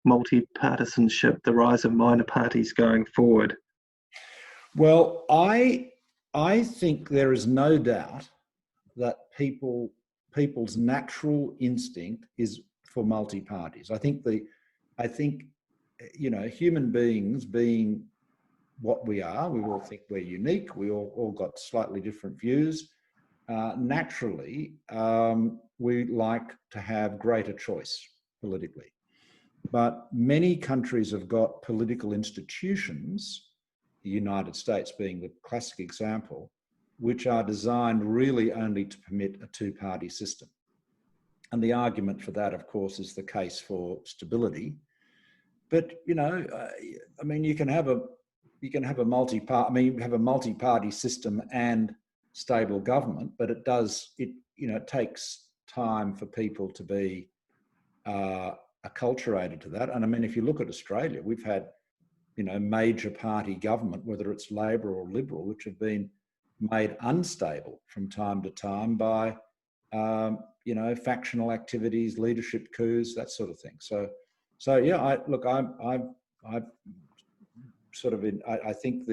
multi-partisanship, the rise of minor parties going forward? Well, I think there is no doubt that people's natural instinct is for multi-parties. I think human beings being what we are, we all think we're unique. We all got slightly different views. Naturally, we like to have greater choice politically. But many countries have got political institutions, the United States being the classic example, which are designed really only to permit a two-party system. And the argument for that, of course, is the case for stability. But, I mean, you can have a multi-party system and stable government, but it takes time for people to be acculturated to that. And I mean, if you look at Australia, we've had, major party government, whether it's Labor or Liberal, which have been made unstable from time to time by, factional activities, leadership coups, that sort of thing. So yeah, I think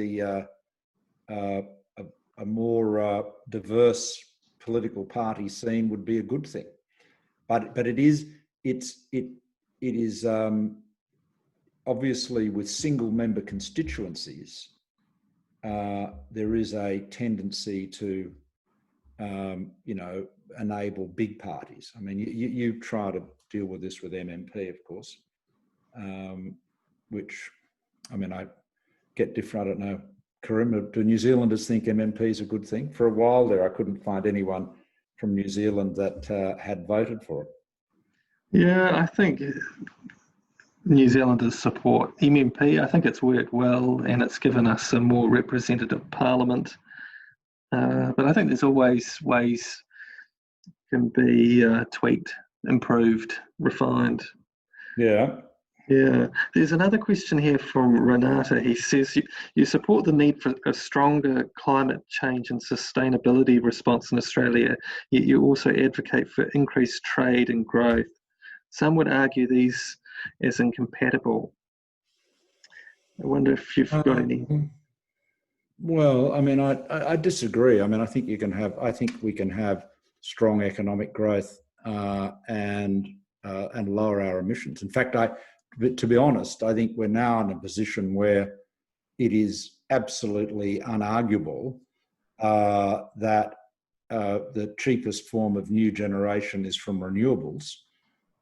a more diverse political party scene would be a good thing, but it is obviously with single member constituencies, there is a tendency to enable big parties. I mean, you try to deal with this with MMP, of course, which, I mean, I get different. I don't know, Karim, do New Zealanders think MMP is a good thing? For a while there, I couldn't find anyone from New Zealand that had voted for it. Yeah, I think New Zealanders support MMP. I think it's worked well, and it's given us a more representative parliament. But I think there's always ways can be tweaked, improved, refined. Yeah. Yeah. There's another question here from Renata. He says, you support the need for a stronger climate change and sustainability response in Australia, yet you also advocate for increased trade and growth. Some would argue these as incompatible. I wonder if you've got any. Well, I mean, I disagree. I mean, I think we can have strong economic growth and lower our emissions. In fact, to be honest, I think we're now in a position where it is absolutely unarguable that the cheapest form of new generation is from renewables.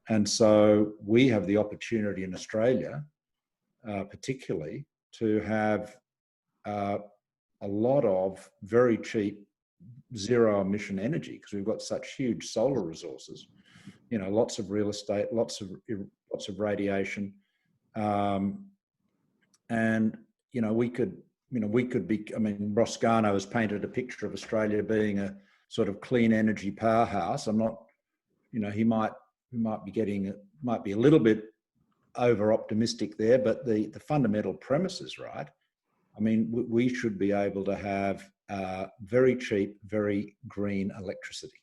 And so we have the opportunity in Australia, particularly, to have a lot of very cheap zero emission energy because we've got such huge solar resources, lots of real estate, lots of radiation, and we could be. I mean, Roscano has painted a picture of Australia being a sort of clean energy powerhouse. I'm not, he might be a little bit over optimistic there, but the fundamental premise is right. I mean, we should be able to have very cheap, very green electricity,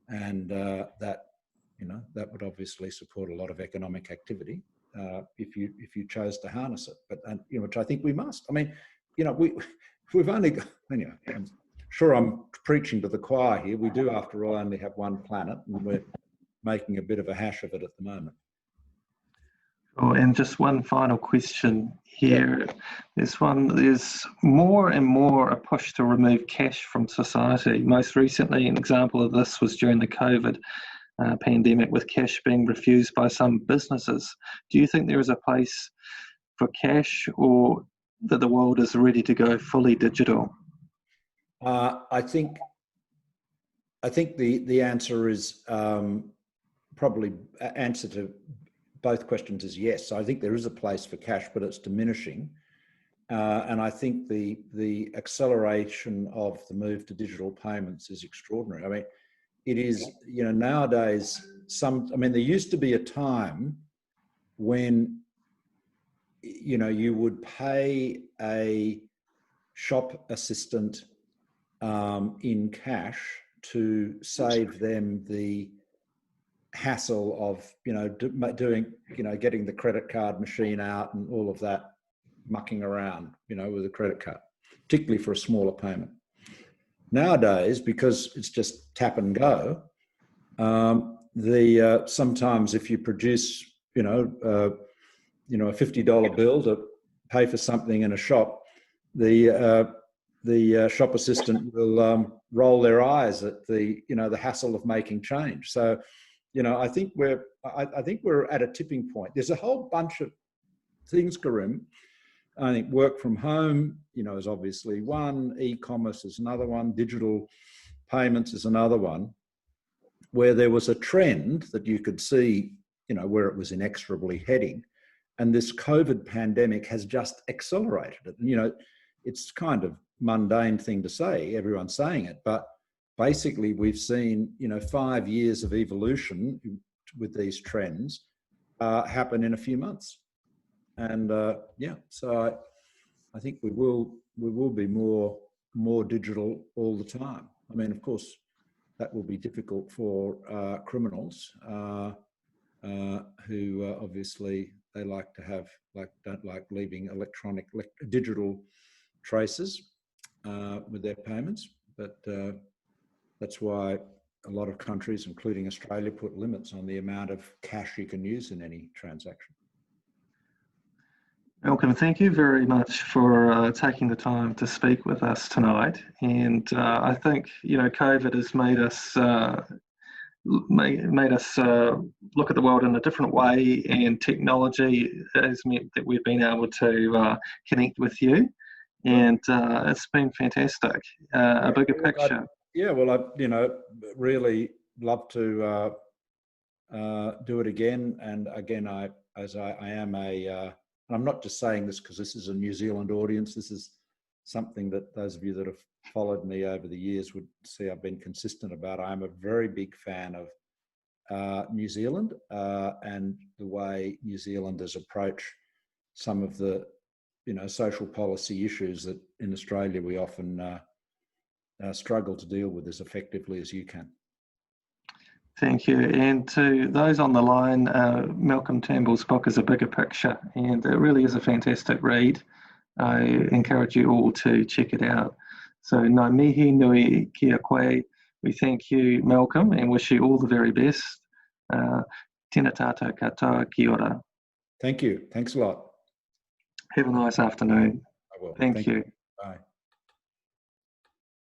and that would obviously support a lot of economic activity if you chose to harness it. But which I think we must. I mean, we've only got, anyway. I'm sure I'm preaching to the choir here. We do, after all, only have one planet, and we're making a bit of a hash of it at the moment. Oh, and just one final question here. There's more and more a push to remove cash from society. Most recently, an example of this was during the COVID pandemic, with cash being refused by some businesses. Do you think there is a place for cash, or that the world is ready to go fully digital? I think the answer is probably answer to both questions is yes. I think there is a place for cash, but it's diminishing. And I think the acceleration of the move to digital payments is extraordinary. I mean, it is, nowadays, there used to be a time when, you would pay a shop assistant in cash to save them the hassle of getting the credit card machine out and all of that mucking around with a credit card, particularly for a smaller payment. Nowadays, because it's just tap and go, sometimes if you produce a $50 bill to pay for something in a shop, the shop assistant will roll their eyes at the hassle of making change. So I think we're at a tipping point. There's a whole bunch of things, Karim. I think work from home, is obviously one. E-commerce is another one. Digital payments is another one. Where there was a trend that you could see, where it was inexorably heading, and this COVID pandemic has just accelerated it. It's kind of mundane thing to say. Everyone's saying it, but basically, we've seen 5 years of evolution with these trends happen in a few months, and so I think we will be more digital all the time. I mean, of course, that will be difficult for criminals who obviously they don't like leaving digital traces with their payments, but. That's why a lot of countries, including Australia, put limits on the amount of cash you can use in any transaction. Malcolm, thank you very much for taking the time to speak with us tonight. And I think, COVID has made us look at the world in a different way, and technology has meant that we've been able to connect with you. And it's been fantastic, a bigger picture. Yeah, well, I really love to do it again. And again, I am and I'm not just saying this because this is a New Zealand audience. This is something that those of you that have followed me over the years would see I've been consistent about. I'm a very big fan of New Zealand and the way New Zealanders approach some of the, social policy issues that in Australia we often struggle to deal with as effectively as you can. Thank you. And to those on the line, Malcolm Turnbull's book is A Bigger Picture, and it really is a fantastic read. I encourage you all to check it out. So, ngā mihi nui kia koe. We thank you, Malcolm, and wish you all the very best. Tēnā tātou katoa, kia ora. Thank you. Thanks a lot. Have a nice afternoon. I will. Thank you.